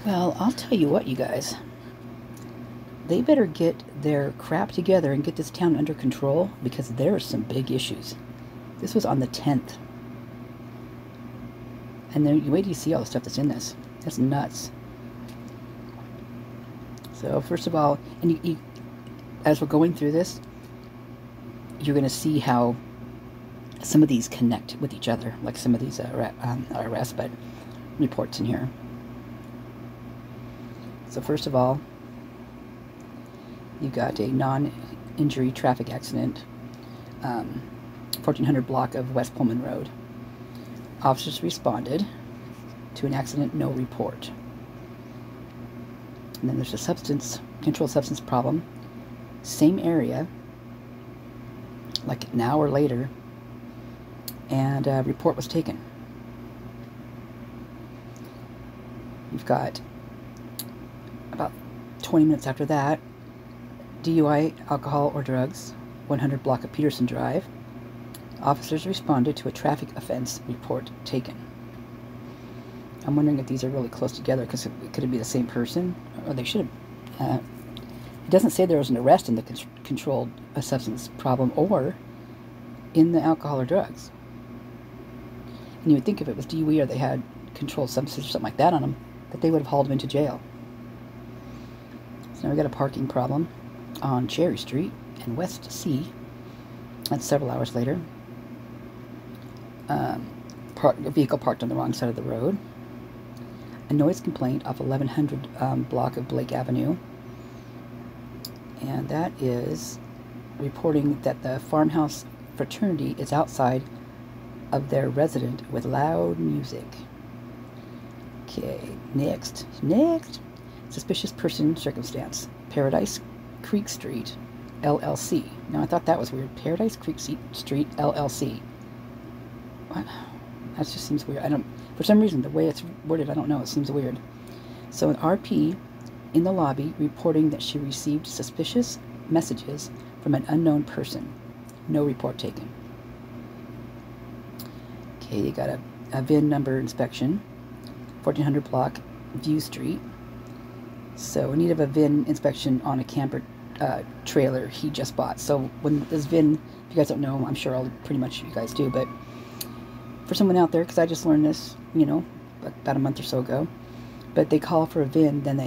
Well, I'll tell you what, you guys. They better get their crap together and get this town under control because there are some big issues. This was on the 10th. And then you wait till you see all the stuff that's in this. That's nuts. So first of all, and as we're going through this, you're going to see how some of these connect with each other, like some of these arrests, but reports in here. So first of all, you've got a non-injury traffic accident, 1400 block of West Pullman Road. Officers responded to an accident, no report. And then there's a controlled substance problem, same area, like an hour later, and a report was taken. You've got about 20 minutes after that, DUI, alcohol or drugs, 100 block of Peterson Drive. Officers responded to a traffic offense, report taken. I'm wondering if these are really close together because could it be the same person? Or they should have. It doesn't say there was an arrest in the controlled substance problem or in the alcohol or drugs. And you would think if it was DUI or they had controlled substances or something like that on them, that they would have hauled them into jail. So now we got a parking problem on Cherry Street and West C. That's several hours later. A vehicle parked on the wrong side of the road. A noise complaint off 1100 block of Blake Avenue. And that is reporting that the farmhouse fraternity is outside of their resident with loud music. Okay, next. Suspicious person circumstance. Paradise Creek Street, LLC. Now I thought that was weird. Paradise Creek Street, LLC. What? That just seems weird. For some reason, the way it's worded, I don't know. It seems weird. So an RP in the lobby reporting that she received suspicious messages from an unknown person. No report taken. Okay, you got a VIN number inspection. 1400 block View Street. So in need of a VIN inspection on a camper trailer he just bought. So when this VIN, if you guys don't know, I'm sure pretty much you guys do, but for someone out there, because I just learned this, about a month or so ago, but they call for a VIN, then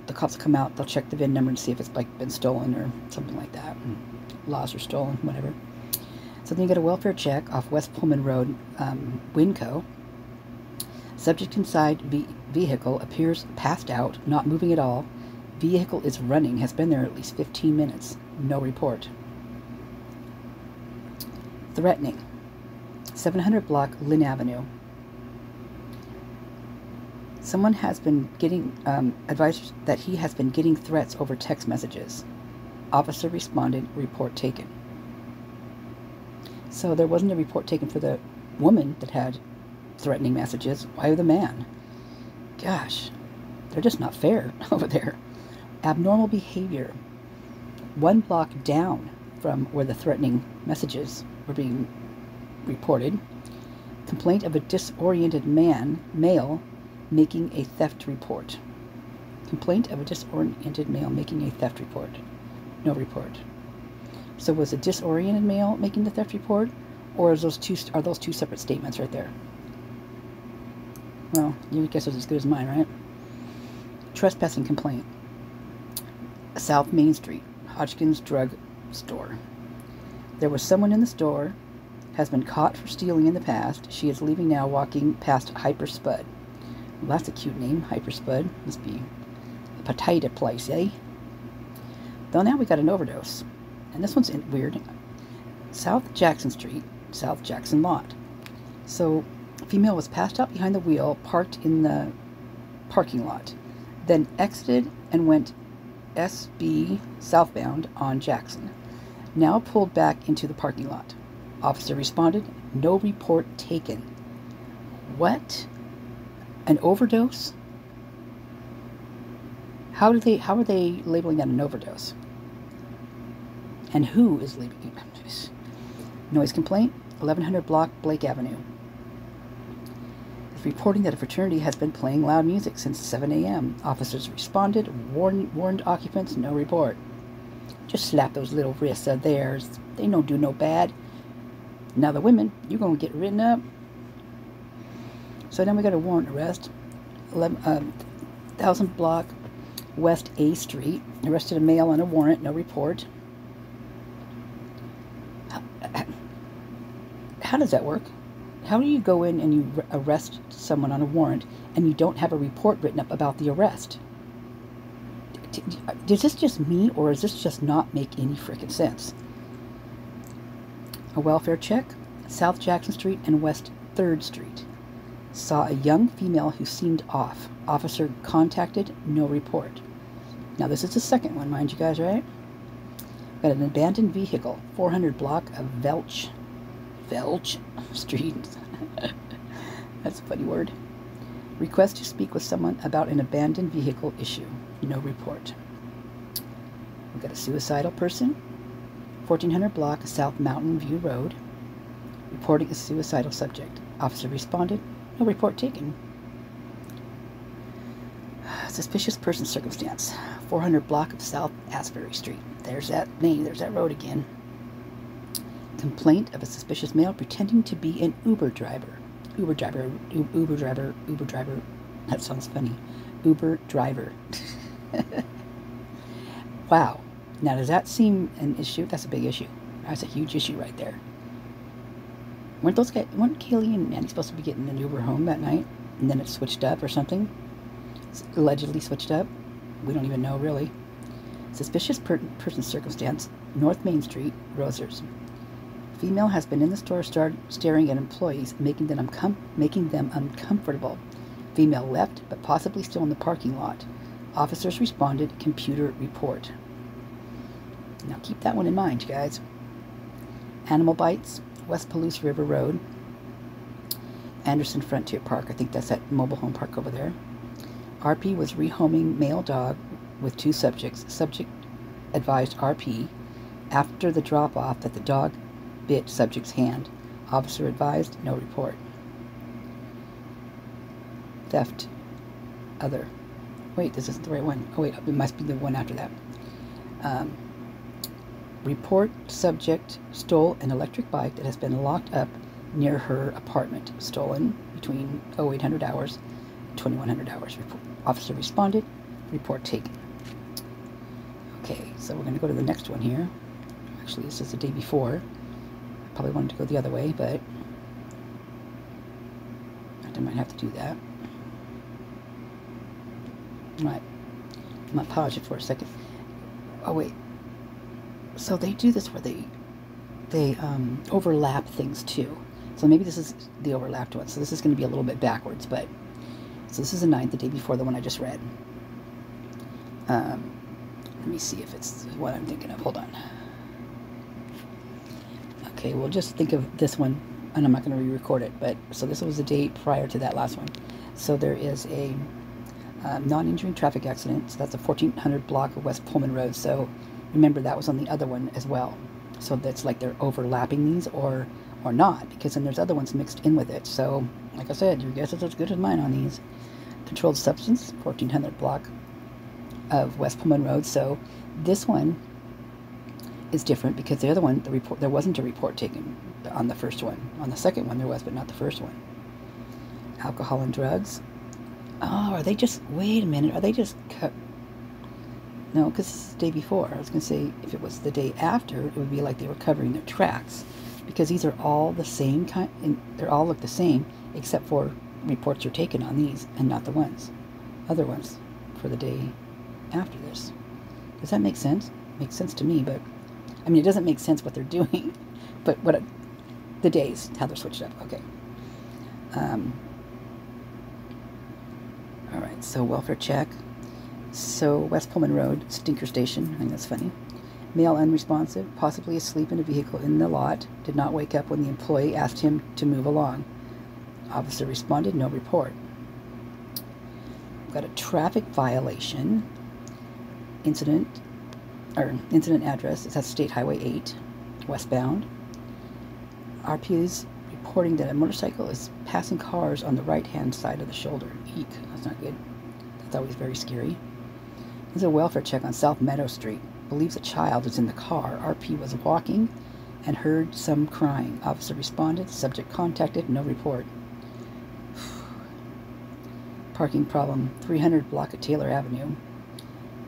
the cops come out, they'll check the VIN number and see if it's like been stolen or something like that, lost or stolen, whatever. So then you get a welfare check off West Pullman Road, Winco. Subject inside vehicle appears passed out, not moving at all. Vehicle is running, has been there at least 15 minutes. No report. Threatening. 700 block Lynn Avenue. Someone has been getting advised that he has been getting threats over text messages. Officer responded, report taken. So there wasn't a report taken for the woman that had threatening messages. Why the man? Gosh, they're just not fair over there. Abnormal behavior. 1 block down from where the threatening messages were being reported. Complaint of a disoriented male making a theft report. Complaint of a disoriented male making a theft report. No report. So was a disoriented male making the theft report, or are those two separate statements right there? Well, your guess is as good as mine, right? Trespassing complaint. South Main Street, Hodgkins Drug Store. There was someone in the store, has been caught for stealing in the past. She is leaving now, walking past Hyper Spud. Well, that's a cute name, Hyper Spud. Must be a potato place, eh? Though now we got an overdose. And this one's weird. South Jackson Street, South Jackson Lot. So, a female was passed out behind the wheel, parked in the parking lot, then exited and went SB southbound on Jackson. Now pulled back into the parking lot. Officer responded, no report taken. What? An overdose? How are they labeling that an overdose? And who is labeling it? Noise complaint, 1100 block Blake Avenue. reporting that a fraternity has been playing loud music since 7 a.m. Officers responded, warned occupants, no report. Just slap those little wrists of theirs. They don't do no bad. Now the women, you're going to get written up. So then we got a warrant arrest. 1000 block West A Street. Arrested a male on a warrant, no report. How does that work? How do you go in and you arrest someone on a warrant and you don't have a report written up about the arrest? Is this just me, or does this just not make any freaking sense? A welfare check. South Jackson Street and West 3rd Street. Saw a young female who seemed off. Officer contacted, no report. Now this is the second one, mind you guys, right? Got an abandoned vehicle, 400 block of Velch Street. That's a funny word. Request to speak with someone about an abandoned vehicle issue. No report. We've got a suicidal person, 1400 block South Mountain View Road. Reporting a suicidal subject. Officer responded. No report taken. Suspicious person circumstance. 400 block of South Asbury Street. There's that name. There's that road again. Complaint of a suspicious male pretending to be an Uber driver. Uber driver. That sounds funny. Uber driver. Wow. Now, does that seem an issue? That's a big issue. That's a huge issue right there. Weren't Kaylee and Manny supposed to be getting an Uber home that night? And then it switched up or something? It's allegedly switched up? We don't even know, really. Suspicious person circumstance. North Main Street, Rosers. Female has been in the store staring at employees, making them uncomfortable. Female left, but possibly still in the parking lot. Officers responded, computer report. Now keep that one in mind, you guys. Animal bites, West Palouse River Road. Anderson Frontier Park. I think that's that mobile home park over there. RP was rehoming male dog with 2 subjects. Subject advised RP after the drop-off that the dog bit subject's hand. Officer advised, no report. Theft. Other. Wait, this isn't the right one. Oh wait, it must be the one after that. Report subject stole an electric bike that has been locked up near her apartment. Stolen between 0800 hours and 2100 hours. Officer responded. Report taken. Okay, so we're going to go to the next one here. Actually, this is the day before. I probably wanted to go the other way, but I might have to do that. Alright. I'm going to pause it for a second. Oh, wait. So they do this where they overlap things too. So maybe this is the overlapped one. So this is going to be a little bit backwards, but so this is the 9th, the day before the one I just read. Let me see if it's what I'm thinking of. Hold on. Okay, we'll just think of this one, and I'm not going to re-record it. But so this was the day prior to that last one. So there is a non-injuring traffic accident. So that's a 1400 block of West Pullman Road. So remember, that was on the other one as well. So that's like they're overlapping these or not, because then there's other ones mixed in with it. So, like I said, your guess is as good as mine on these. Controlled substance, 1400 block of West Pullman Road. So this one is different because the other one, there wasn't a report taken on the first one. On the second one there was, but not the first one. Alcohol and drugs. Oh, are they just, wait a minute, are they just cut? No, because this is the day before. I was going to say, if it was the day after, it would be like they were covering their tracks. Because these are all the same kind, and they all look the same, except for reports are taken on these, and not the other ones, for the day after this. Does that make sense? Makes sense to me, but, I mean, it doesn't make sense what they're doing, but the days, how they're switched up. Okay. Alright, so welfare check. So, West Pullman Road, Stinker Station. I think that's funny. Male unresponsive, possibly asleep in a vehicle in the lot. Did not wake up when the employee asked him to move along. Officer responded, no report. Got a traffic violation. Incident address. It's at State Highway 8, westbound. RP's reporting that a motorcycle is passing cars on the right-hand side of the shoulder. Eek, that's not good. That's always very scary. There's a welfare check on South Meadow Street. Believes a child is in the car. RP was walking and heard some crying. Officer responded. Subject contacted. No report. Parking problem. 300 block of Taylor Avenue.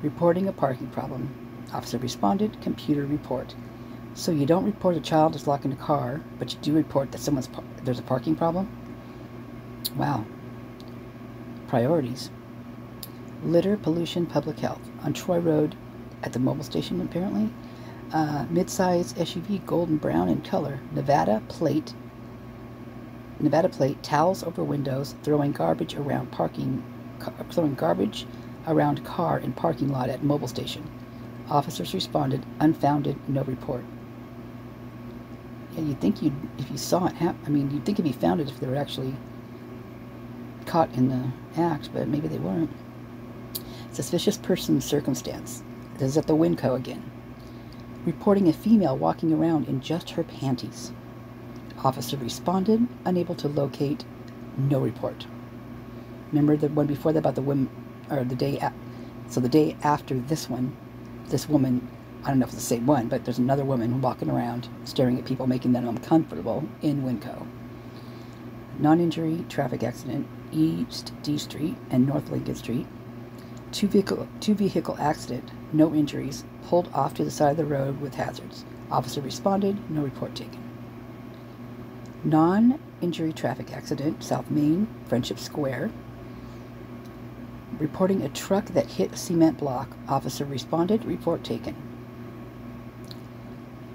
Reporting a parking problem. Officer responded. Computer report. So you don't report a child is locked in a car, but you do report that there's a parking problem? Wow. Priorities. Litter, pollution, public health. On Troy Road at the mobile station, apparently. Mid-size SUV, golden brown in color. Nevada plate, towels over windows, throwing garbage around car in parking lot at mobile station. Officers responded, unfounded, no report. Yeah, you'd think if you saw it you'd think it'd be founded if they were actually caught in the act, but maybe they weren't. Suspicious person circumstance. This is at the Winco again. Reporting a female walking around in just her panties. Officer responded, unable to locate, no report. Remember the one before that about the women, or the day so the day after this one, this woman, I don't know if it's the same one, but there's another woman walking around staring at people, making them uncomfortable in Winco. Non-injury traffic accident, East D Street and North Lincoln Street. Two vehicle accident, no injuries, pulled off to the side of the road with hazards. Officer responded, no report taken. Non-injury traffic accident, South Main, Friendship Square. Reporting a truck that hit a cement block. Officer responded, report taken.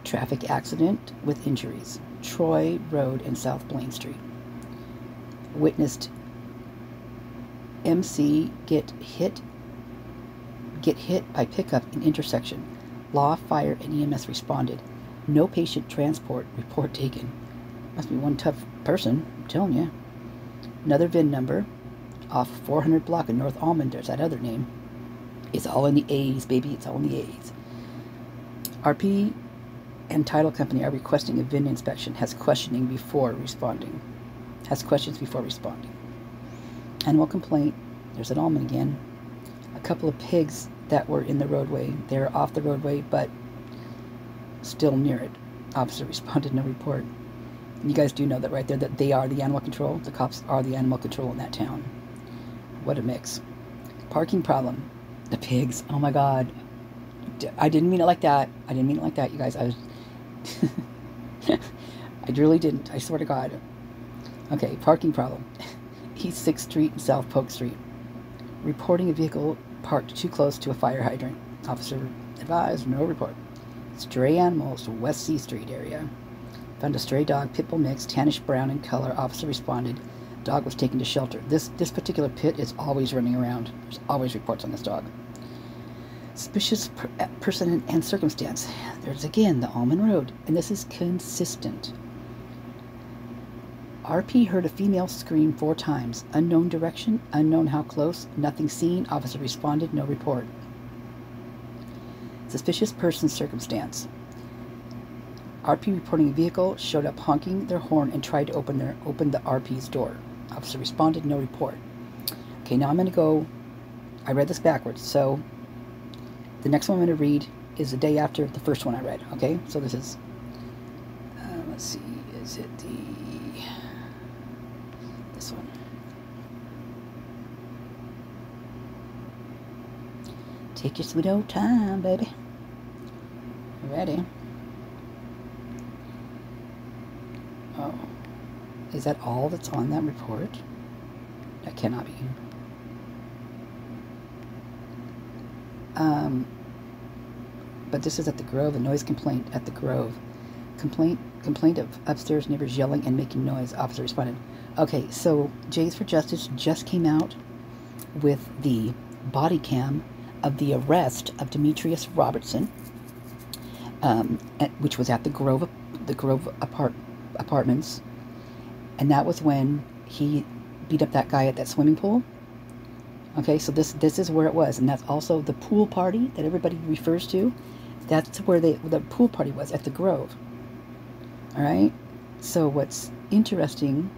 Traffic accident with injuries, Troy Road and South Blaine Street. Witnessed MC get hit by pickup in intersection. Law, fire, and EMS responded. No patient transport. Report taken. Must be one tough person, I'm telling you. Another VIN number. Off 400 block in North Almond. There's that other name. It's all in the A's, baby. It's all in the A's. RP and title company are requesting a VIN inspection. Has questions before responding. Animal complaint. There's an Almond again. A couple of pigs that were in the roadway. They're off the roadway, but still near it. Officer responded, no report. And you guys do know that right there, that they are the animal control. The cops are the animal control in that town. What a mix. Parking problem. The pigs. Oh my God. I didn't mean it like that. You guys. I really didn't. I swear to God. Okay, parking problem. East 6th Street and South Polk Street. Reporting a vehicle parked too close to a fire hydrant. Officer advised, no report. Stray animals to West C Street area. Found a stray dog, pit bull mix, tannish brown in color. Officer responded. Dog was taken to shelter. This particular pit is always running around. There's always reports on this dog. Suspicious person and circumstance. There's again the Almond Road, and this is consistent. RP heard a female scream 4 times. Unknown direction, unknown how close, nothing seen. Officer responded, no report. Suspicious person circumstance. RP reporting a vehicle showed up honking their horn and tried to open the RP's door. Officer responded, no report. Okay, now I'm going to go, I read this backwards, so the next one I'm going to read is the day after the first one I read, okay? So this is, let's see, is it this one? Take your sweet old time, baby. Ready? Oh. Is that all that's on that report? That cannot be. But this is at the Grove, a noise complaint at the Grove. Complaint of upstairs neighbors yelling and making noise. Officer responded. Okay, so Jays for Justice just came out with the body cam of the arrest of Demetrius Robertson, which was at the Grove Apartments, and that was when he beat up that guy at that swimming pool. Okay, so this is where it was, and that's also the pool party that everybody refers to. That's where the pool party was, at the Grove. All right. So what's interesting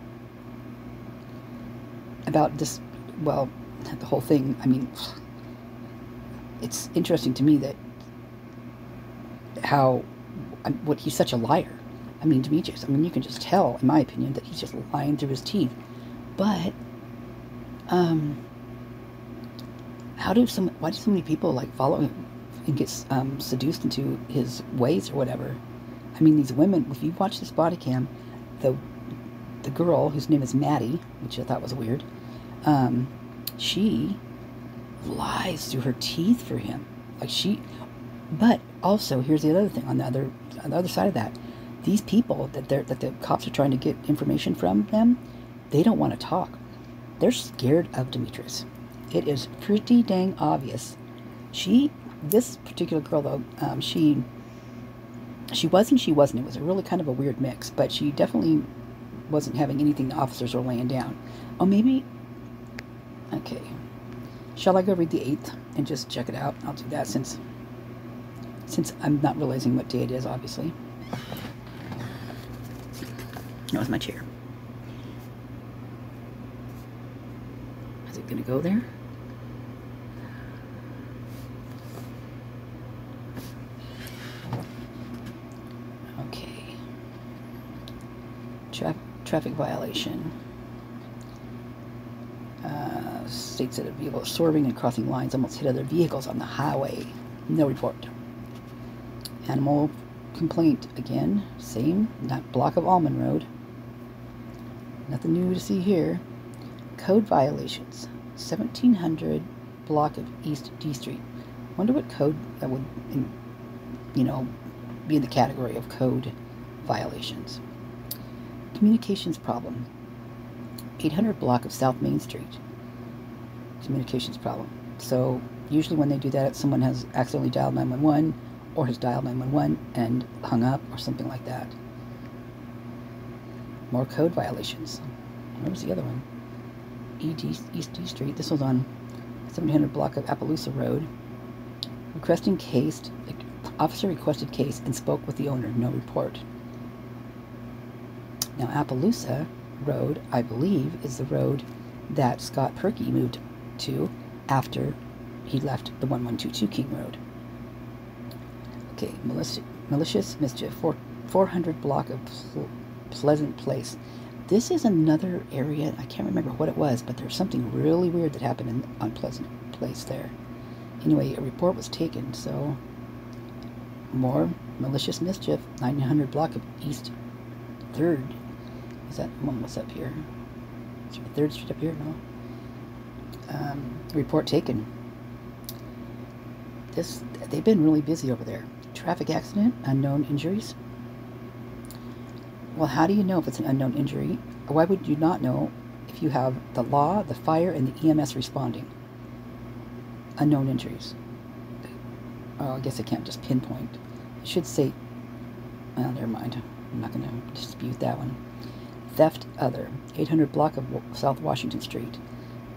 about this, well, the whole thing, I mean, it's interesting to me that what he's such a liar. I mean, Demetrius, I mean, you can just tell, in my opinion, that he's just lying through his teeth. But, why do so many people, like, follow him and get seduced into his ways or whatever? I mean, these women, if you watch this body cam, the girl, whose name is Maddie, which I thought was weird, she lies through her teeth for him. But also, here's the other thing, on the other side of that, these people that the cops are trying to get information from them, they don't want to talk. They're scared of Demetrius. It is pretty dang obvious. This particular girl, though, she was and she wasn't. It was a really kind of a weird mix, but she definitely wasn't having anything the officers were laying down. Oh, maybe, okay. Shall I go read the 8th and just check it out? I'll do that since I'm not realizing what day it is, obviously. That was my chair. Is it going to go there? Okay. Traffic violation. States that a vehicle swerving and crossing lines almost hit other vehicles on the highway. No report. Animal complaint again. Same. Not block of Almond Road. Nothing new to see here. Code violations. 1700 block of East D Street. Wonder what code that would, be in the category of code violations. Communications problem. 800 block of South Main Street. Communications problem. So usually when they do that, someone has accidentally dialed 911 or has dialed 911 and hung up or something like that. More code violations. Where was the other one? East D Street. This was on 700 block of Appaloosa Road. Requesting case. Officer requested case and spoke with the owner. No report. Now Appaloosa Road, I believe, is the road that Scott Perky moved to after he left the 1122 King Road. Okay, malicious mischief. 400 block of Pleasant Place. This is another area, I can't remember what it was, but there's something really weird that happened on Pleasant Place there. Anyway, a report was taken, so more malicious mischief. 900 block of East 3rd. Is that one was up here? Is there a 3rd Street up here? No. Report taken. They've been really busy over there. Traffic accident, unknown injuries. Well, how do you know if it's an unknown injury? Why would you not know if you have the law, the fire, and the EMS responding? Unknown injuries. Oh, I guess I can't just pinpoint. It should say, well, never mind. I'm not going to dispute that one. Theft, other. 800 block of South Washington Street.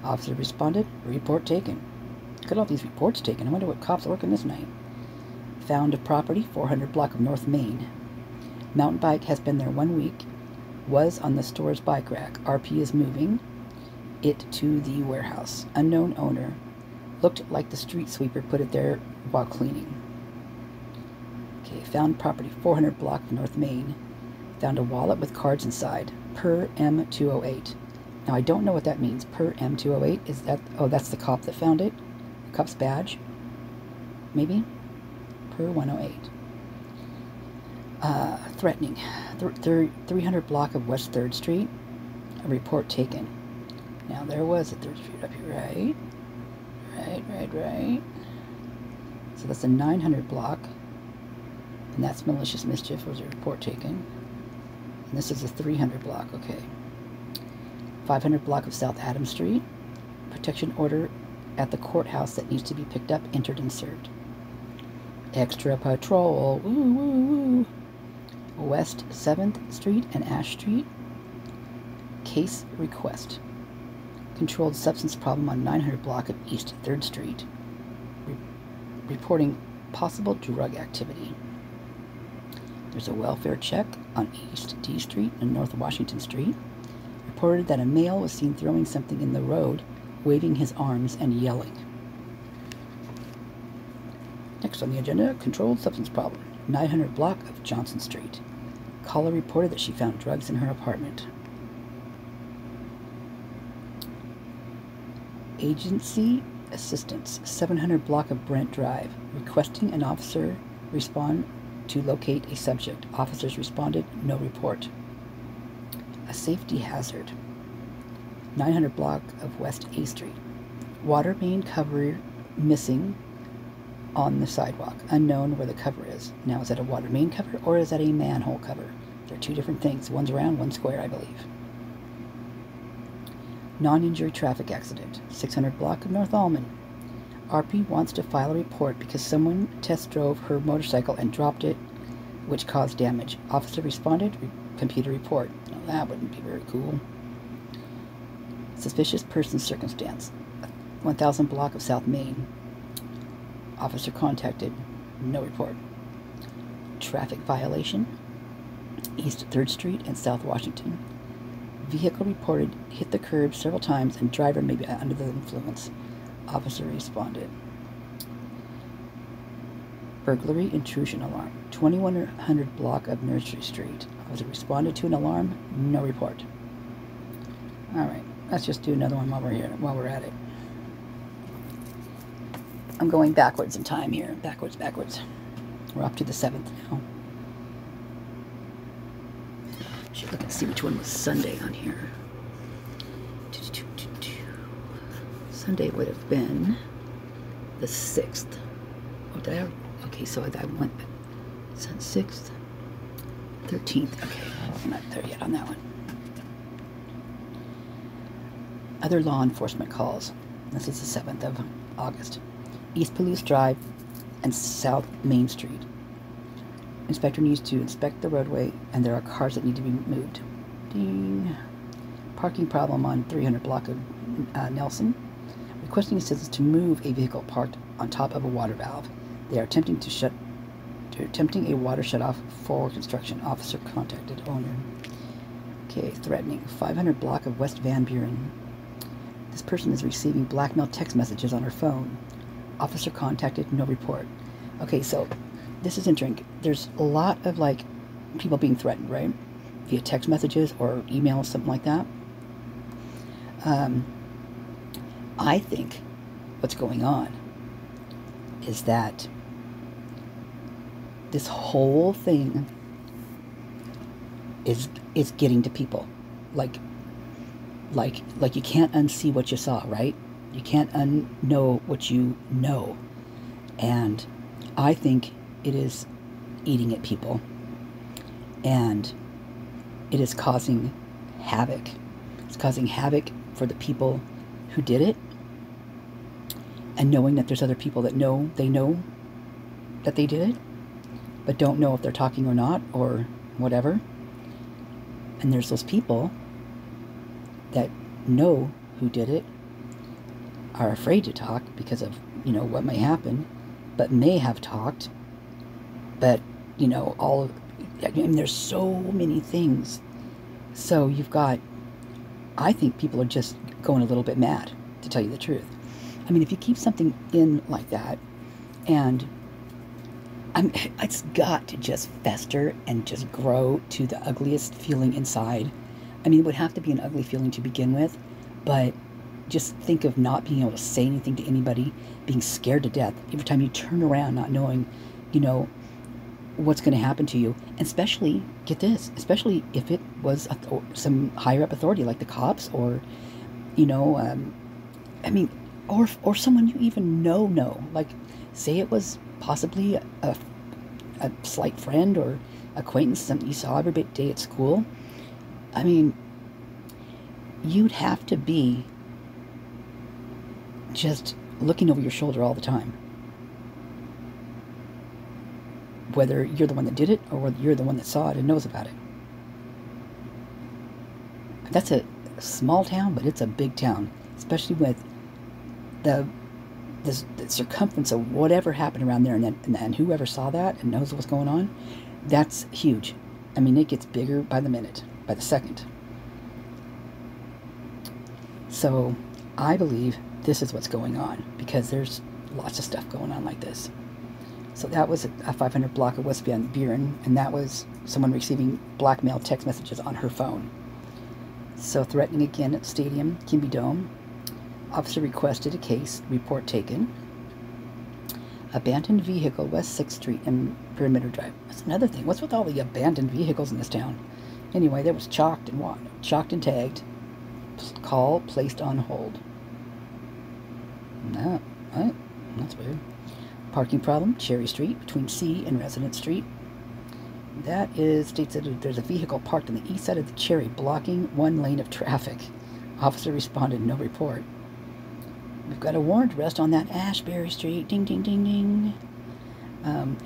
Officer responded. Report taken. Look at all these reports taken. I wonder what cops are working this night. Found of property, 400 block of North Main. Mountain bike has been there 1 week. Was on the store's bike rack. RP is moving it to the warehouse. Unknown owner. Looked like the street sweeper put it there while cleaning. Okay, found property, 400 block of North Main. Found a wallet with cards inside. Per M208. Now, I don't know what that means. Per M208. Is that... Oh, that's the cop that found it? The cop's badge? Maybe? Per 108. Threatening. 300 block of West 3rd Street. A report taken. Now, there was a 3rd Street up here, right? Right. So that's a 900 block. And that's malicious mischief. Was a report taken. And this is a 300 block. Okay. 500 block of South Adams Street. Protection order at the courthouse that needs to be picked up, entered, and served. Extra patrol. Woo, woo, woo. West 7th Street and Ash Street. Case request. Controlled substance problem on 900 block of East 3rd Street. Reporting possible drug activity. There's a welfare check on East D Street and North Washington Street. Reported that a male was seen throwing something in the road, waving his arms and yelling. Next on the agenda, controlled substance problem. 900 block of Johnson Street. Caller reported that she found drugs in her apartment. Agency assistance. 700 block of Brent Drive. Requesting an officer respond to locate a subject. Officers responded, no report. A safety hazard. 900 block of West A Street. Water main cover missing on the sidewalk. Unknown where the cover is. Now, is that a water main cover or is that a manhole cover? They're two different things. One's round, one's square, I believe. Non-injury traffic accident. 600 block of North Almond. RP wants to file a report because someone test drove her motorcycle and dropped it, which caused damage. Officer responded, computer report. Now, that wouldn't be very cool. Suspicious person circumstance. 1000 block of South Main. Officer contacted, no report. Traffic violation. East 3rd Street and South Washington. Vehicle reported hit the curb several times and driver may be under the influence. Officer responded. Burglary intrusion alarm. 2100 block of Nursery Street. Officer responded to an alarm. No report. Alright, let's just do another one while we're here, while we're at it. I'm going backwards in time here. Backwards. We're up to the 7th now. Should look and see which one was Sunday on here. Sunday would have been the 6th. Oh, did I have, okay, so I went 6th, 13th. Okay, I'm not there yet on that one. Other law enforcement calls. This is the 7th of August. East Police Drive and South Main Street. Inspector needs to inspect the roadway and there are cars that need to be moved. Ding. Parking problem on 300 block of Nelson. Requesting assistance to move a vehicle parked on top of a water valve. They are attempting a water shutoff for construction. Officer contacted owner. Okay, threatening. 500 block of West Van Buren. This person is receiving blackmail text messages on her phone. Officer contacted, no report. Okay, so this is interesting. There's a lot of like people being threatened, right? Via text messages or emails, something like that. I think what's going on is that this whole thing is getting to people. Like you can't unsee what you saw, right? You can't unknow what you know. And I think it is eating at people. And it is causing havoc. It's causing havoc for the people who did it. And knowing that there's other people that know that they did it, but don't know if they're talking or not, or whatever. And there's those people that know who did it, are afraid to talk because of, what may happen, but may have talked, but, there's so many things. So you've got, I think people are just going a little bit mad, to tell you the truth. I mean, if you keep something in like that, and it's got to just fester and just grow to the ugliest feeling inside. I mean, it would have to be an ugly feeling to begin with, but just think of not being able to say anything to anybody, being scared to death every time you turn around, not knowing, what's going to happen to you. And especially, get this, especially if it was some higher up authority like the cops or, or someone you even know. Like, say it was possibly a slight friend or acquaintance, something you saw every day at school. I mean, you'd have to be just looking over your shoulder all the time. Whether you're the one that did it or whether you're the one that saw it and knows about it. That's a small town, but it's a big town, especially with the circumference of whatever happened around there, and whoever saw that and knows what's going on, That's huge. I mean, it gets bigger by the minute, by the second. So I believe this is what's going on, because there's lots of stuff going on like this. So that was a 500 block of West Van Buren, and that was someone receiving blackmail text messages on her phone. So threatening again at Stadium, Kimby Dome. Officer requested a case, report taken. Abandoned vehicle, West 6th Street and Perimeter Drive. That's another thing. What's with all the abandoned vehicles in this town? Anyway, there was chalked and tagged. Call placed on hold. No, what? That's weird. Parking problem, Cherry Street, between C and Residence Street. That is, states that there's a vehicle parked on the east side of the Cherry, blocking one lane of traffic. Officer responded, no report. We've got a warrant arrest on that Ashbury Street. Ding, ding, ding, ding.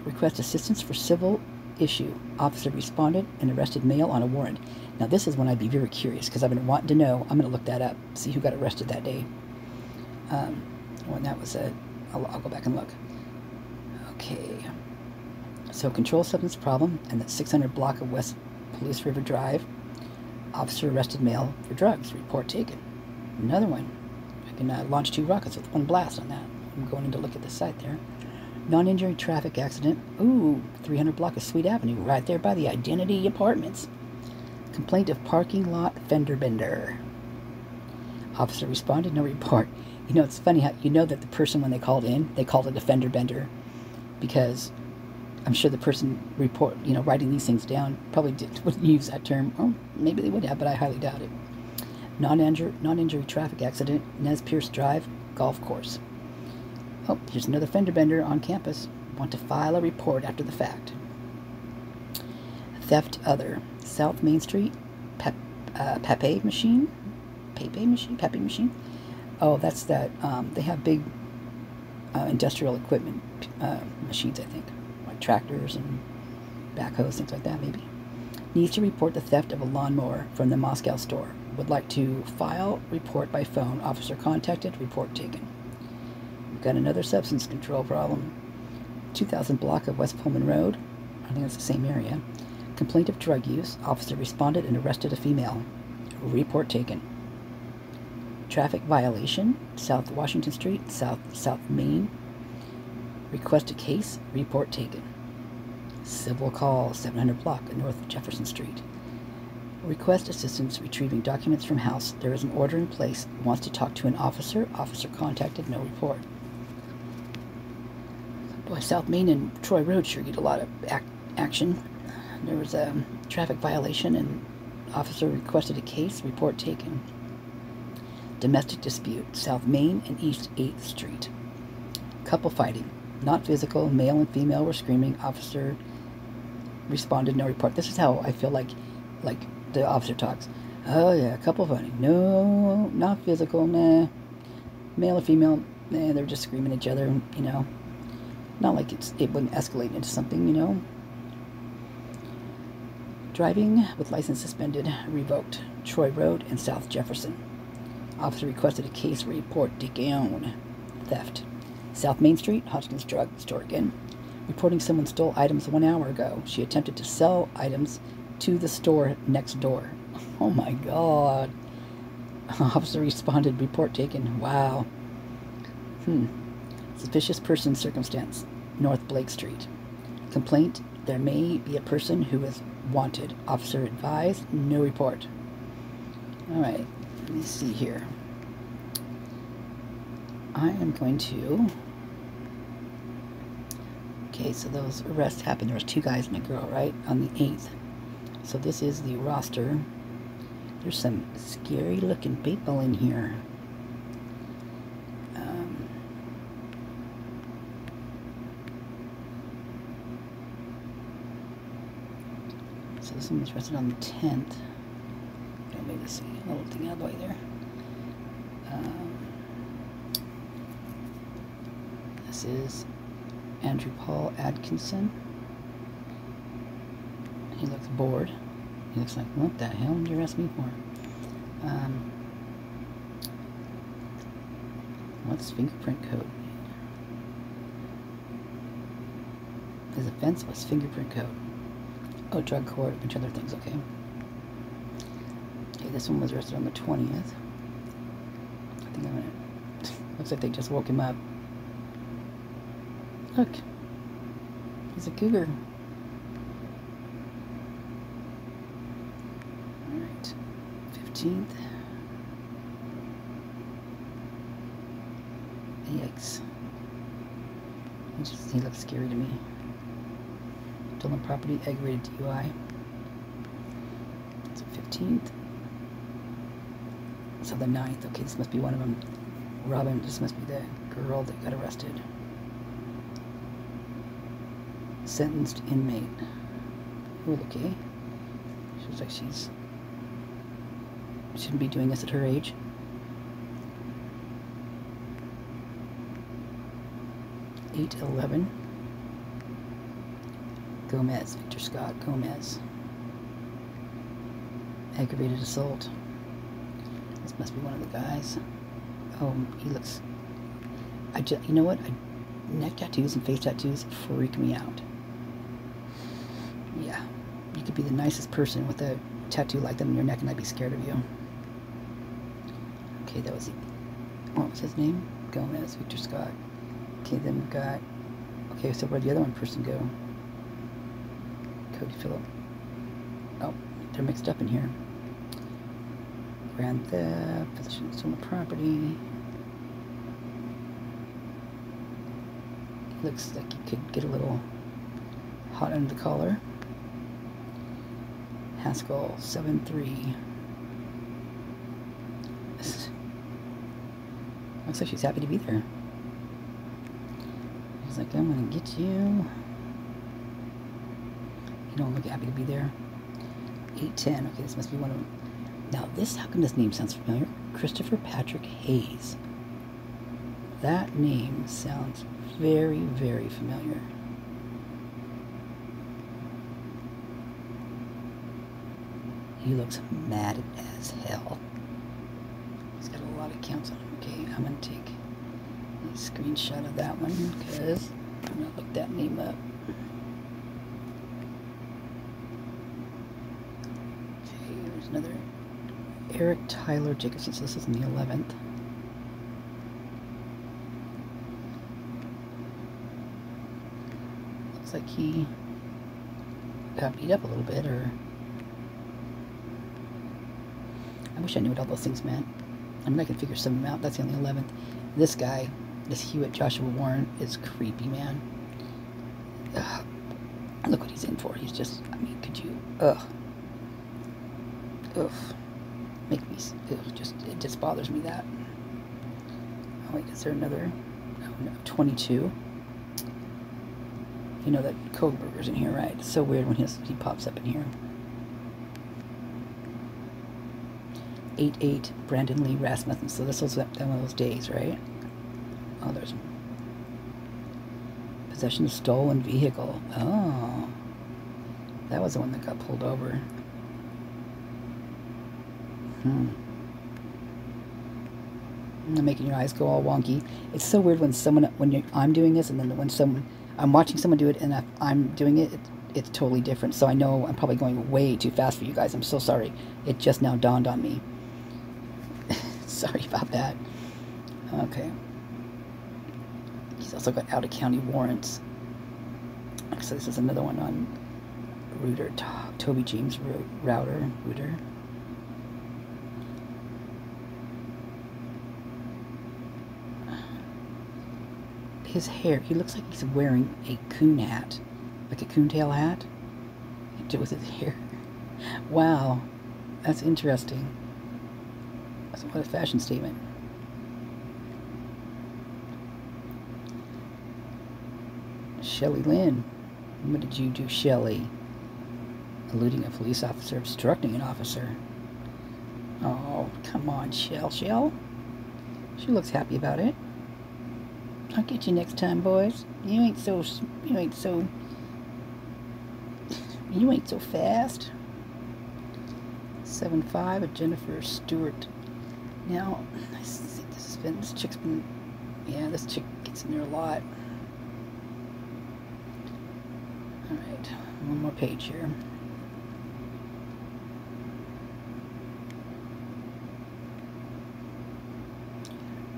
Request assistance for civil issue. Officer responded and arrested male on a warrant. Now this is when I'd be very curious, because I've been wanting to know. I'm going to look that up, see who got arrested that day. When that was I'll go back and look. Okay. So controlled substance problem, and that 600 block of West Police River Drive. Officer arrested male for drugs. Report taken. Another one. I can launch 2 rockets with 1 blast on that. I'm going in to look at the site there. Non-injury traffic accident. Ooh, 300 block of Sweet Avenue, right there by the Identity Apartments. Complaint of parking lot fender bender. Officer responded, no report. You know, it's funny how you know that the person, when they called in, they called it a fender bender, because I'm sure the person writing these things down probably wouldn't use that term. Or maybe they would have, but I highly doubt it. Non-injury traffic accident, Nez Pierce Drive, golf course. Oh, here's another fender bender on campus. Want to file a report after the fact. Theft other, South Main Street, Pepe machine. Oh, that's that. They have big industrial equipment machines, I think, like tractors and backhoes, things like that, maybe. Needs to report the theft of a lawnmower from the Moscow store. Would like to file report by phone. Officer contacted, report taken. We've got another substance control problem. 2000 block of West Pullman Road. I think it's the same area. Complaint of drug use. Officer responded and arrested a female. Report taken. Traffic violation. South Washington Street, South Main. Request a case. Report taken. Civil call, 700 block, North Jefferson Street. Request assistance retrieving documents from house. There is an order in place. Wants to talk to an officer. Officer contacted. No report. Boy, South Main and Troy Road sure get a lot of action. There was a traffic violation and officer requested a case. Report taken. Domestic dispute. South Main and East 8th Street. Couple fighting. Not physical. Male and female were screaming. Officer responded. No report. This is how I feel like the officer talks. Oh yeah, couple fighting. No, not physical. Nah. Male or female. Nah, they're just screaming at each other. You know, not like it wouldn't escalate into something. You know. Driving with license suspended, revoked. Troy Road and South Jefferson. Officer requested a case report taken. Theft. South Main Street, Hodgkins Drug Store again. Reporting someone stole items 1 hour ago. She attempted to sell items to the store next door. Oh my God. Officer responded, report taken. Wow. Suspicious person circumstance. North Blake Street. Complaint, there may be a person who is wanted. Officer advised, no report. Alright, let me see here. I am going to... Okay, so those arrests happened. There was 2 guys and a girl, right? On the 8th. So this is the roster. There's some scary looking people in here. So this one was arrested on the 10th. Maybe see a little thing out of the way there. This is Andrew Paul Atkinson. He looks bored. He looks like, what the hell did you arrest me for? What's fingerprint code? His offense was fingerprint code. Oh, drug court, a bunch of other things, okay. Okay, this one was arrested on the 20th. I think I'm gonna... Looks like they just woke him up. Look. He's a cougar. Alright. 15th. Yikes. He looks scary to me. Stolen property, aggravated DUI. So 15th. So the 9th. Okay, this must be one of them. Robin, this must be the girl that got arrested. Sentenced inmate. Oh, okay. She looks like she's... shouldn't be doing this at her age. (8/11). Gomez, Victor Scott Gomez. Aggravated assault. This must be one of the guys. Oh, he looks... you know what? Neck tattoos and face tattoos freak me out. Yeah. You could be the nicest person with a tattoo like that on your neck and I'd be scared of you. Okay, that was... What was his name? Gomez, Victor Scott. Okay, then we've got... Okay, so where'd the other person go? Cody Phillip. Oh, they're mixed up in here. Grand theft, possession of stolen property. Looks like you could get a little hot under the collar. Haskell 7-3. Looks like she's happy to be there. She's like, I'm gonna get you. You don't look happy to be there. 810. Okay, this must be one of them. Now this, how come this name sounds familiar? Christopher Patrick Hayes. That name sounds very, very familiar. He looks mad as hell. He's got a lot of counts on him. Okay, I'm going to take a screenshot of that one because I'm going to look that name up. Okay, there's another Eric Tyler Jacobson. So this is in the 11th. Looks like he got beat up a little bit, or... I wish I knew what all those things meant. I mean, I can figure some of them out. That's on the 11th. This guy, this Hewitt Joshua Warren, is creepy, man. Ugh. Look what he's in for. He's just, I mean, could you... Ugh. Ugh. Make me... Ugh, just, it just bothers me that. Oh, wait, is there another... Oh, no, 22. You know that Kohlberger's in here, right? It's so weird when he pops up in here. 8-8, Brandon Lee Rasmussen. So this was one of those days, right? Oh, there's possession of stolen vehicle. Oh, that was the one that got pulled over. I'm making your eyes go all wonky. It's so weird when I'm doing this, and then when I'm watching someone do it, and if I'm doing it, it's totally different. So I know I'm probably going way too fast for you guys. I'm so sorry. It just now dawned on me. Sorry about that. Okay. He's also got out-of-county warrants. So this is another one on Reuter. Toby James Reuter. His hair, he looks like he's wearing a coon hat. Like a coontail hat. With his hair. Wow. That's interesting. What a fashion statement. Shelley Lynn. What did you do, Shelley? Eluding a police officer, obstructing an officer. Oh, come on, Shell. She looks happy about it. I'll get you next time, boys. You ain't so fast. 7-5 at Jennifer Stewart. Now, I think this chick's been, yeah, this chick gets in there a lot. Alright, one more page here.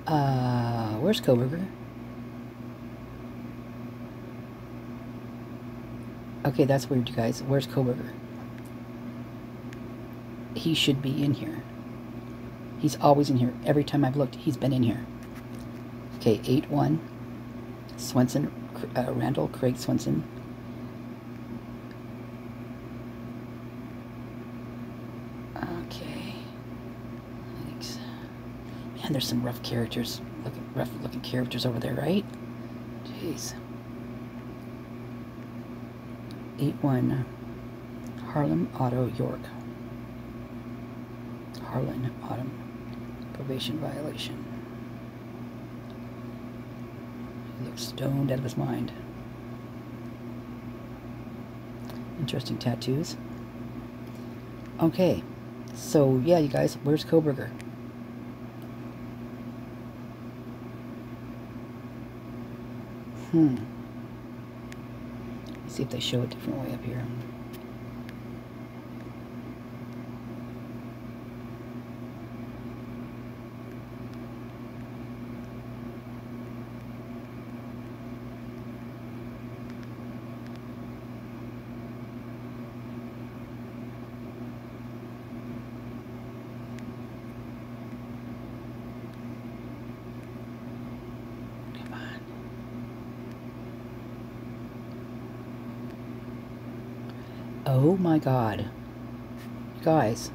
Where's Koberger? Okay, that's weird, you guys. Where's Koberger? He should be in here. He's always in here. Every time I've looked, he's been in here. Okay, 8-1. Swenson, Randall Craig Swenson. Okay. Thanks. Man, there's some rough characters. Rough looking characters over there, right? Jeez. 8-1. Harlan Auto York. Harlan Autumn. Probation violation. He looks stoned out of his mind. Interesting tattoos. Okay. So, yeah, you guys, where's Koberger? Let's see if they show a different way up here. Oh my god. Guys.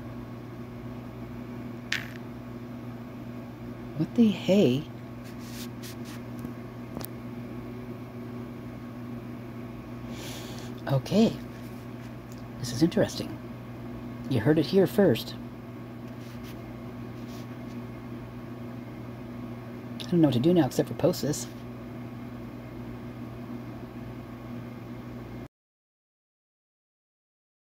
What the hey? Okay. This is interesting. You heard it here first. I don't know what to do now except for post this.